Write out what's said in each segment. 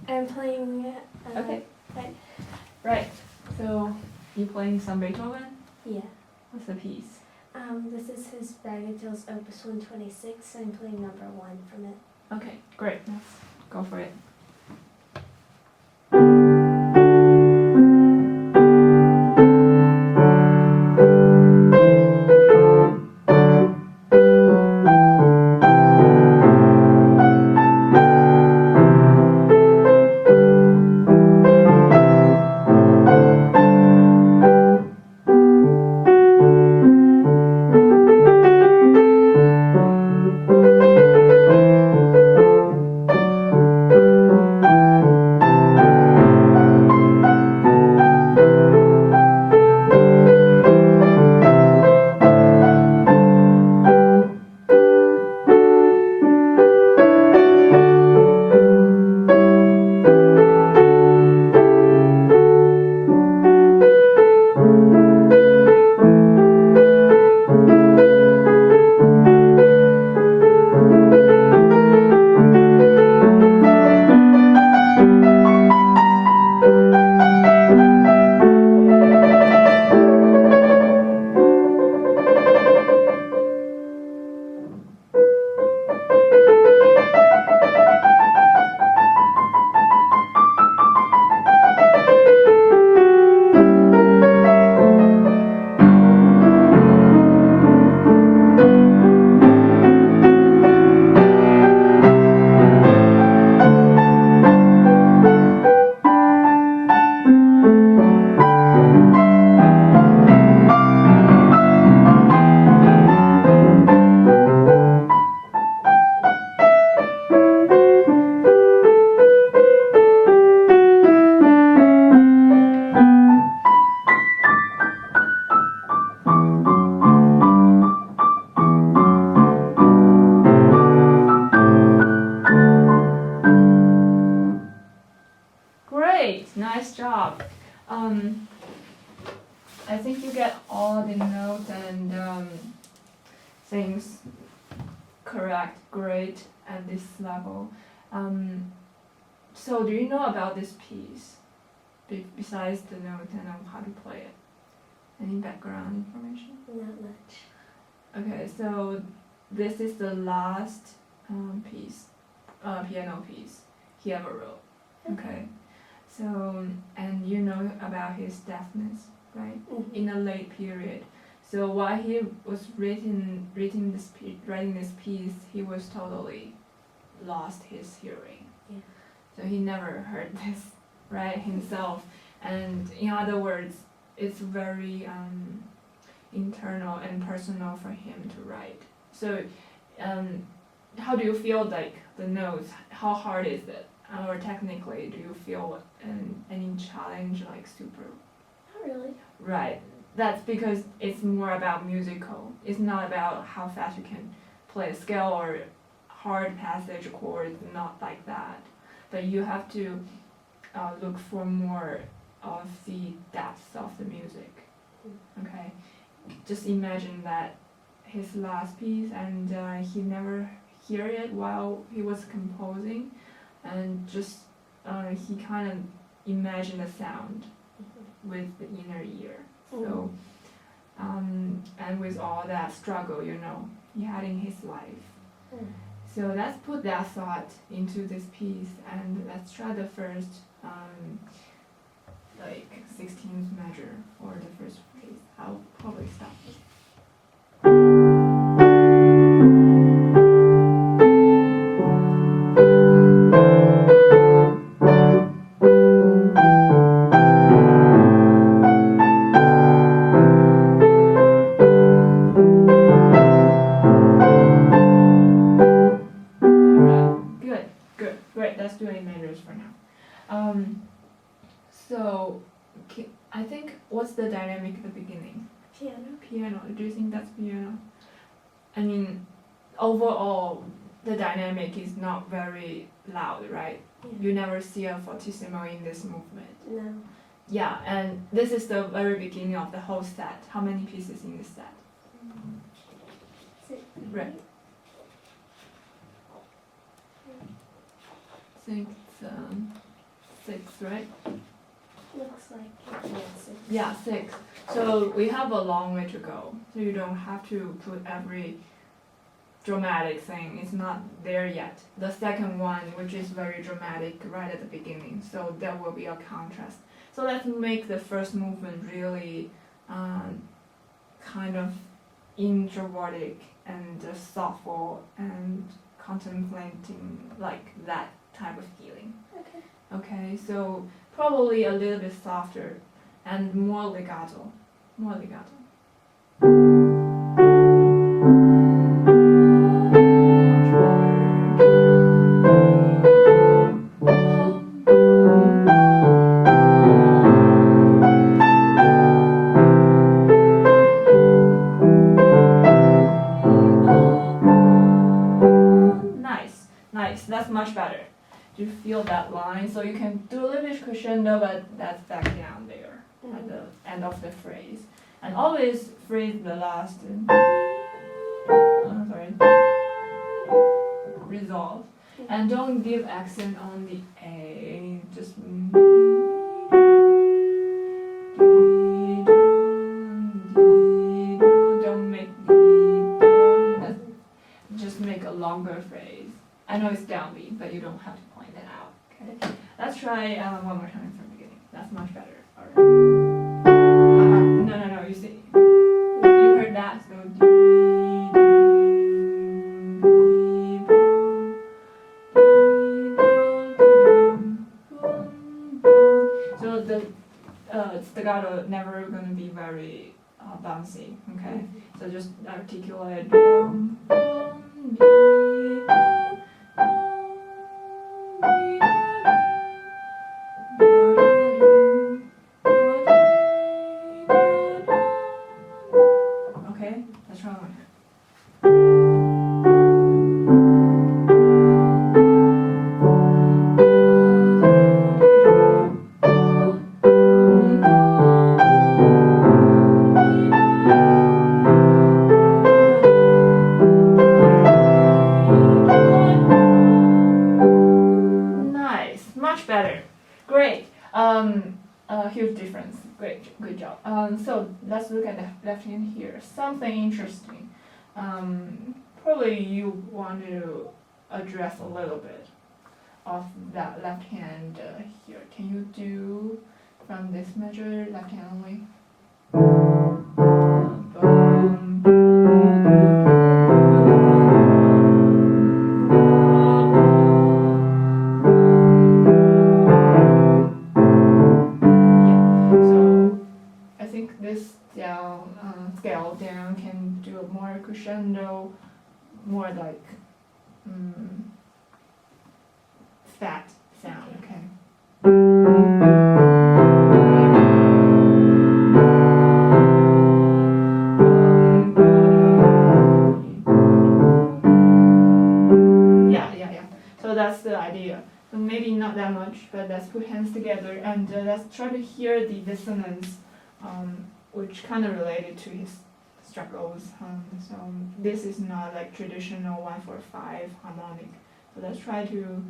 I'm playing. Okay. Right. Right. So you playing some Beethoven? Yeah. What's the piece? This is his Bagatelle Opus 126. I'm playing number 1 from it. Okay, great. Let's go for it. Great, nice job. I think you get all the notes and things correct, great at this level. So do you know about this piece, besides the notes and how to play it? Any background information? Not much. Okay, so this is the last piano piece he ever wrote. Okay. So, and you know about his deafness, right? Mm-hmm. In a late period. So while he was writing this piece, he was totally lost his hearing. Yeah. So he never heard this, right, himself. And in other words, it's very internal and personal for him to write. So, how do you feel like the notes? How hard is it? Or technically, do you feel any challenge, like super? Not really. Right. That's because it's more about musical. It's not about how fast you can play a scale or hard passage chords, not like that. But you have to look for more of the depth of the music. Okay. Just imagine that his last piece, and he never hear it while he was composing. And just he kind of imagined the sound with the inner ear. So and with all that struggle, he had in his life. So let's put that thought into this piece, and let's try the first 16th measure or the first phrase. I'll probably stop it. Great, let's do A majors for now. So, I think, what's the dynamic at the beginning? Piano. Do you think that's piano? I mean, overall, the dynamic is not very loud, right? Yeah. You never see a fortissimo in this movement. No. Yeah, and this is the very beginning of the whole set. How many pieces in this set? Right. I think it's 6, right? Looks like it. Yes. Yeah, 6. So we have a long way to go. So you don't have to put every dramatic thing. It's not there yet. The second one, which is very dramatic right at the beginning. So there will be a contrast. So let's make the first movement really kind of introvertic and thoughtful and contemplating, like that type of feeling. Okay. Okay, so probably a little bit softer and more legato. More legato. Nice, nice. That's much better. Do you feel that line? So you can do a little bit crescendo, but that's back down there at the end of the phrase. And always phrase the last. Resolve. And don't give accent on the A. Just. Don't make just make a longer phrase. I know it's downbeat, but you don't have to point it out. Okay. Let's try one more time from the beginning. That's much better. Alright. No. You see, you heard that. So the staccato never gonna be very bouncy. Okay. So just articulate. Okay, let's try one. Nice, much better. Great. Huge difference. Great, good job. So let's look at the left hand here. Something interesting. Probably you want to address a little bit of that left hand here. Can you do from this measure, left hand only? Scale down can do a more crescendo, more like fat sound. Okay. Yeah. So that's the idea. So maybe not that much, but let's put hands together and let's try to hear the dissonance. Which kind of related to his struggles. So this is not like traditional 1-4-5 harmonic. So let's try to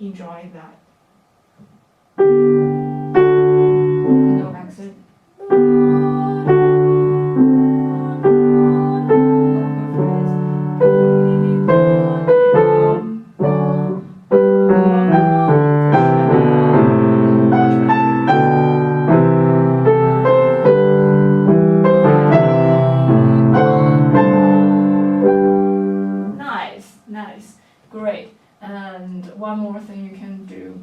enjoy that. No accent. Nice, great. And one more thing you can do,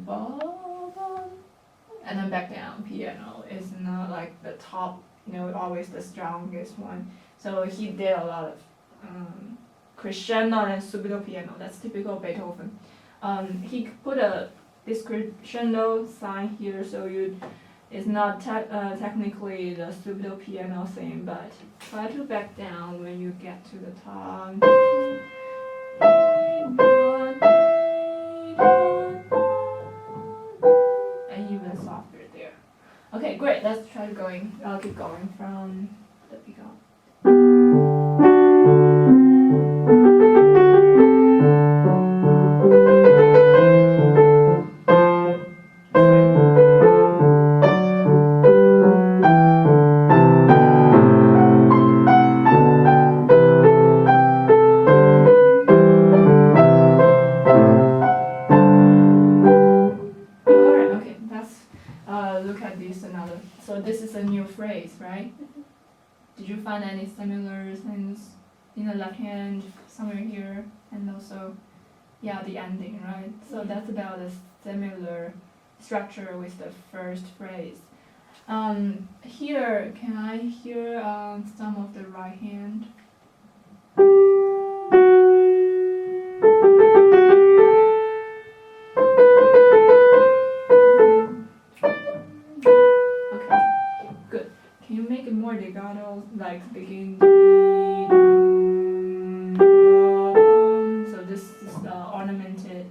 and then back down. Piano is not like the top, always the strongest one. So he did a lot of crescendo and subito piano. That's typical Beethoven. He put this crescendo sign here, so it's not technically the subito piano thing, but try to back down when you get to the top. And even softer there. Okay, great. Let's try going. I'll keep going from the beginning. it's a new phrase, right? Did you find any similar things in the left hand, somewhere here, and also, yeah, the ending, right? So that's about a similar structure with the first phrase. Here, can I hear some of the right hand? Okay, good. Can you make it more legato, like begin? So this is ornamented.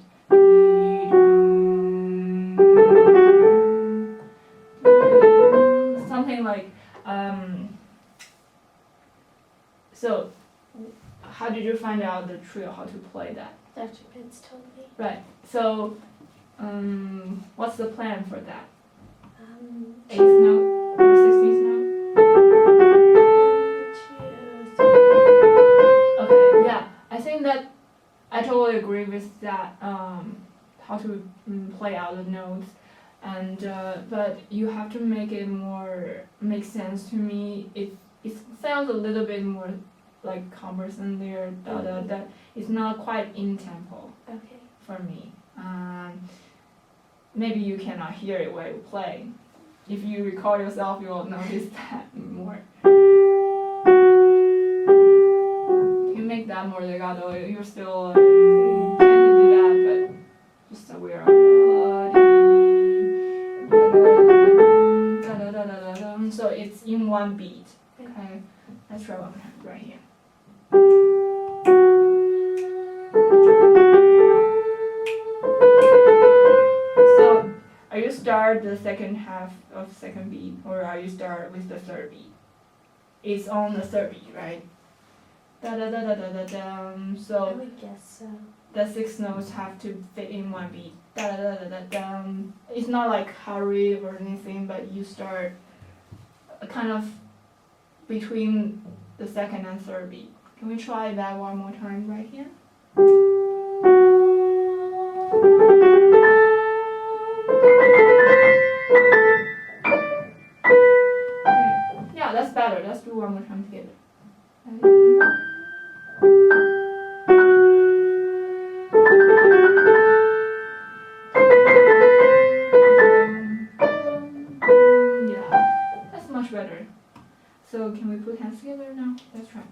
Something like, so how did you find out the trio, how to play that? Dr. Pitts told me. Right, so what's the plan for that? 8th 1, note or 16th note? 2, 3. Okay, yeah, I think that I totally agree with that, how to play out the notes. And but you have to make it more make sense to me. It sounds a little bit more like cumbersome there. That it's not quite in tempo Okay. for me. Maybe you cannot hear it while you play. If you recall yourself, you will notice that more. You make that more legato. You're still trying to do that, but just aware of so it's in one beat. Okay, let's try one more right here. So, are you start the second half of second beat, or are you start with the third beat? It's on the third beat, right? Da da da da da da da. I So would guess so. the 6 notes have to fit in one beat. Da da da da da da. It's not like hurry or anything, but you start kind of between the second and third beat. Can we try that one more time right here? Okay. Yeah, that's better. Let's do one more time together. Yeah, that's much better. So can we put hands together now? Let's try.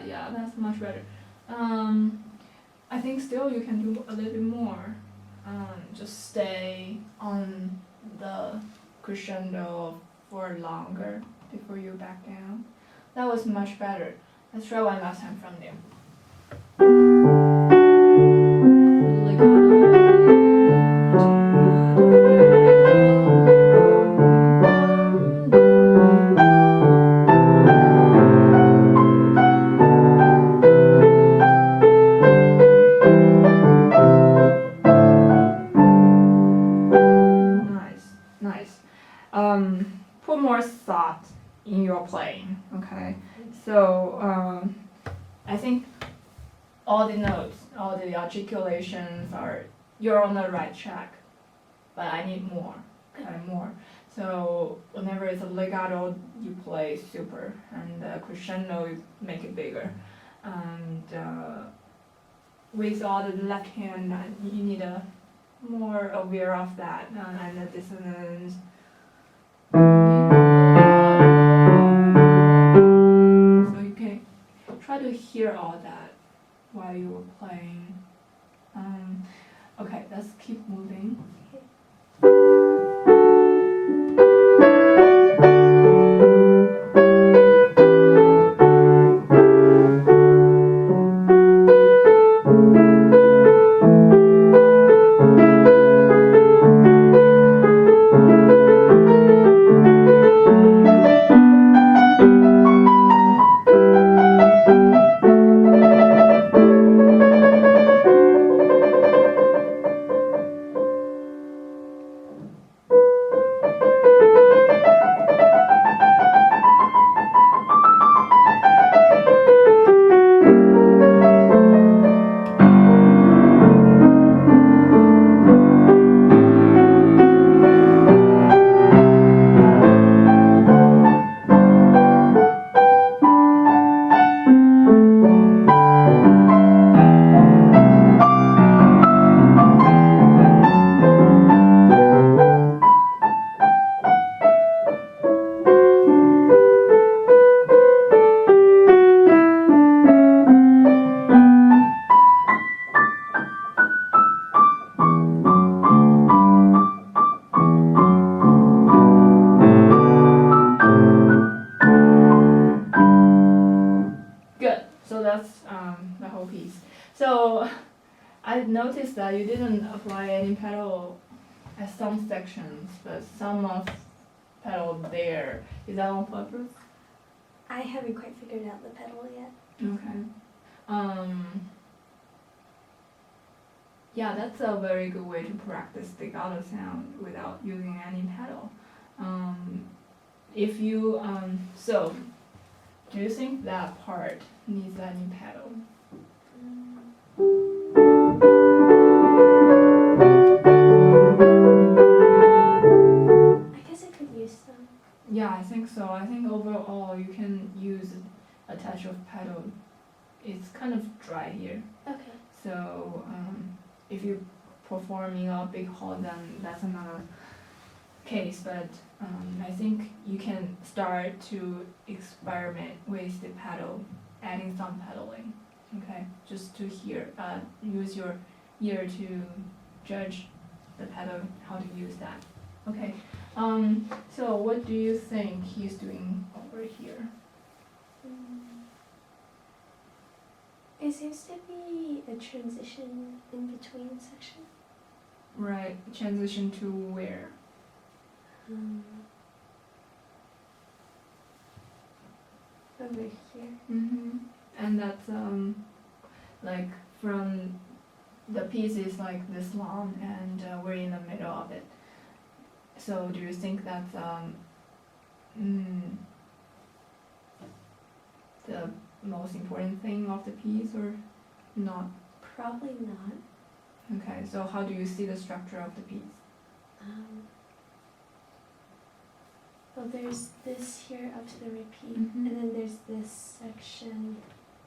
Yeah, that's much better. I think still you can do a little bit more. Just stay on the crescendo for longer before you back down. That was much better. Let's try one last time from there. Nice. Put more thought in your playing, okay? So, I think all the notes, all the articulations you're on the right track, but I need more, more. So, whenever it's a legato, you play super, and the crescendo, you make it bigger. And with all the left hand, you need a more aware of that and the dissonance. So you can try to hear all that while you were playing. Okay, let's keep moving. Good. So that's the whole piece. So I noticed that you didn't apply any pedal at some sections, but some of pedal there. Is that on purpose? I haven't quite figured out the pedal yet. Okay. Yeah, that's a very good way to practice staccato sound without using any pedal. If you so, do you think that part needs any pedal? I guess I could use some. Yeah, I think so. I think overall you can use a touch of pedal. It's kind of dry here. Okay. So if you performing a big hall, then that's another case. But I think you can start to experiment with the pedal, adding some pedaling. Okay, just to hear. Use your ear to judge the pedal, how to use that. Okay. So what do you think he's doing over here? It seems to be a transition in between sections. Right, transition to where? Over here. Mm-hmm. And that's like from the piece is like this long, and we're in the middle of it. So do you think that's the most important thing of the piece, or not? Probably not. Okay, so how do you see the structure of the piece? Well, there's this here up to the repeat, Mhm. and then there's this section,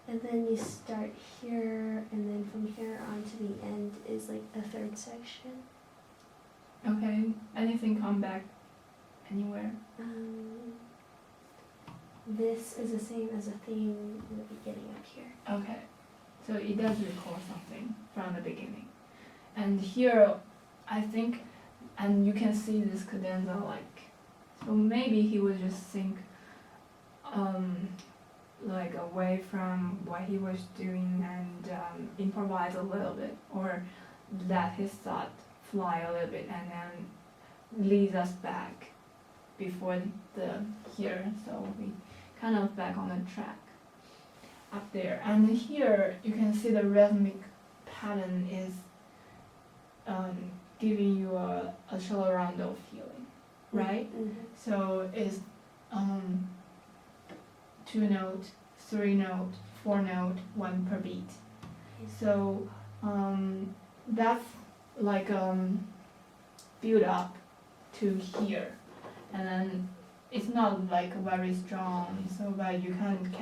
and then you start here, and then from here on to the end is like a third section. Okay, anything come back anywhere? This is the same as a theme in the beginning up here. Okay, so it does recall something from the beginning. And here, I think, and you can see this cadenza like, so maybe he would just think like away from what he was doing and improvise a little bit, or let his thought fly a little bit and then leads us back before the here, so we kind of back on the track up there. And here you can see the rhythmic pattern is giving you a accelerando feeling, right? Mm-hmm. So it's 2 note, 3 note, 4 note, 1 per beat. So that's like build up to here, and then it's not like very strong, so that you can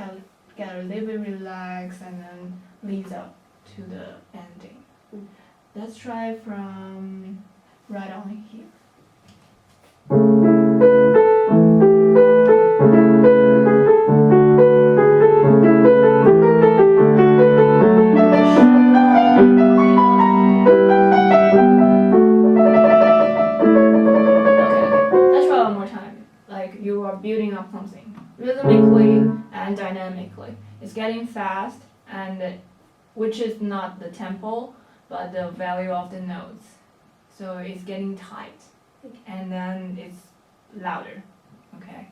get a little bit relaxed and then leads up to the ending. Let's try from right on here. Building up something rhythmically and dynamically. It's getting fast, and which is not the tempo, but the value of the notes. So it's getting tight, and then it's louder. Okay.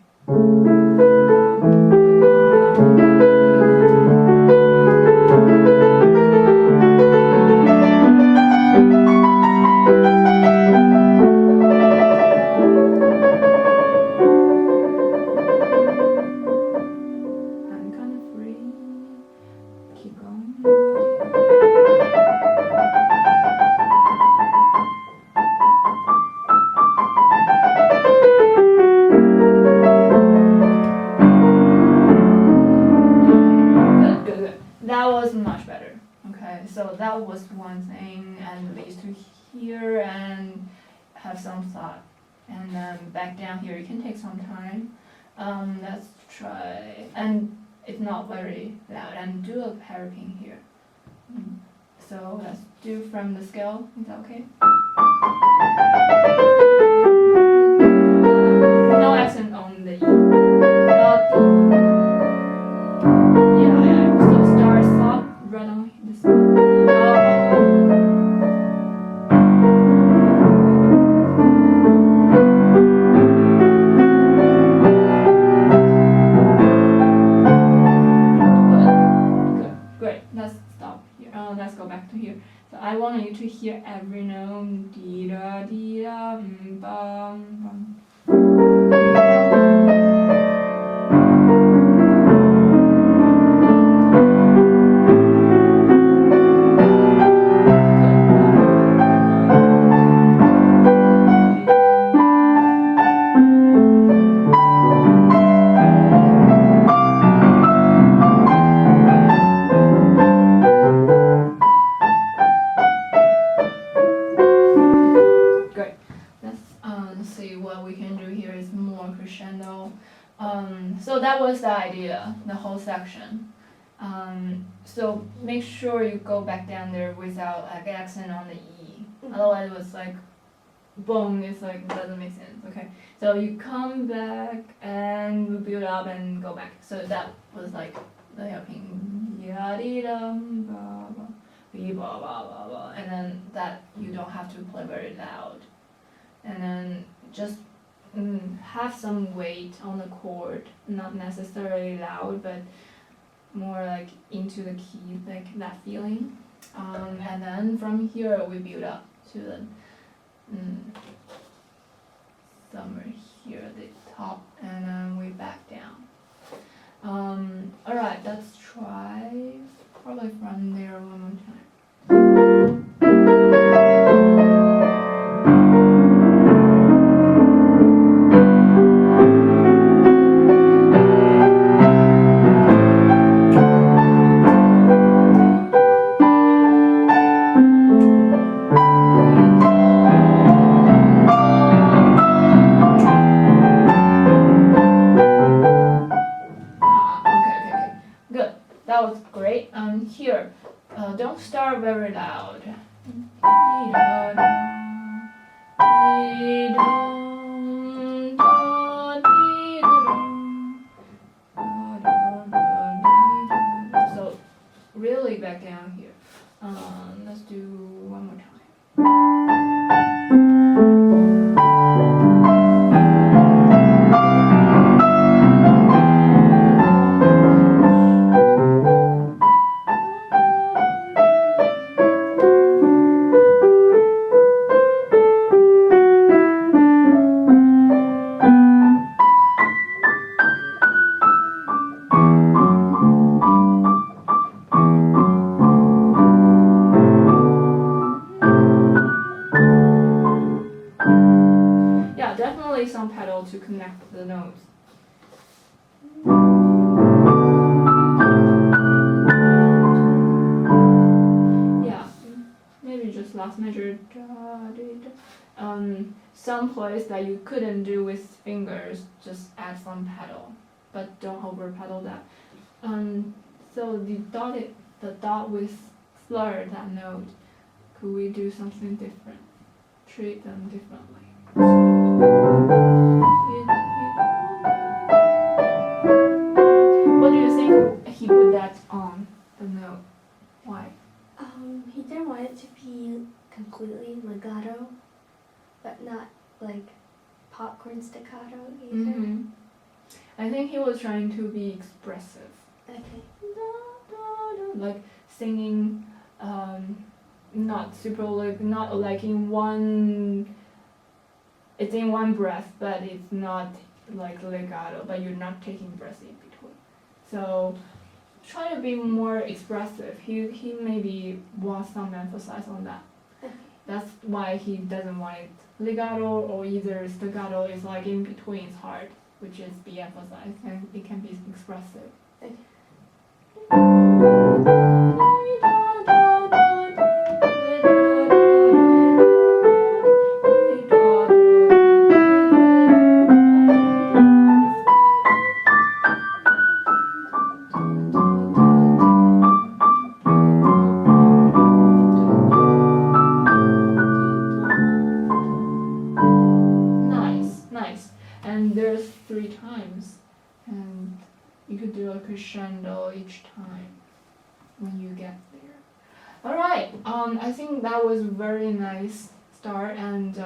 That was much better. Okay, so that was one thing, and leads to here and have some thought. And then back down here, you can take some time. Let's try, and it's not very loud, and do a hairpin here. So let's do from the scale, is that okay? No accent on the E. Not the. Yeah. I want you to hear every note. Dee da dee da bum bum. Great. Let's see what we can do here is more crescendo. So that was the idea, the whole section. So make sure you go back down there without like accent on the E. Otherwise it was like boom, it's like doesn't make sense. Okay. So you come back and we build up and go back. So that was like the helping ya-dee-dum, ba-ba, bee-ba-ba-ba-ba. And then that you don't have to play very loud. And then just have some weight on the chord, not necessarily loud, but more like into the key, like that feeling. And then from here we build up to the somewhere here at the top, and then we back down. Alright, let's try probably from there one more time. Okay. Good. That was great. Here, don't start very loud. So really back down here. Let's do one more time. Yeah, definitely some pedal to connect the notes. Yeah, maybe just last measure. Some place that you couldn't do with fingers, just add some pedal, but don't over pedal that. So the dot with slur that note, could we do something different? Treat them differently. What do you think he put that on the note? Why? He didn't want it to be completely legato, but not like popcorn staccato either. I think he was trying to be expressive, Okay. like singing, not super not like in one. It's in one breath, but it's not like legato, but you're not taking breaths in between. So try to be more expressive. He maybe wants some emphasis on that. Okay. That's why he doesn't want it legato or either staccato. Is like in between. It's hard, which is be emphasized, and it can be expressive. Okay. Nice. And there's 3 times, and you could do a crescendo each time when you get there. All right. I think that was very nice start, and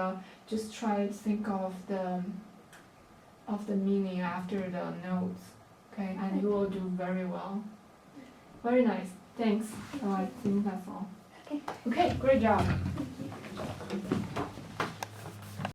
just try to think of the meaning after the notes. Okay, and you will do very well. Very nice. Thanks. I think that's all. Okay, great job.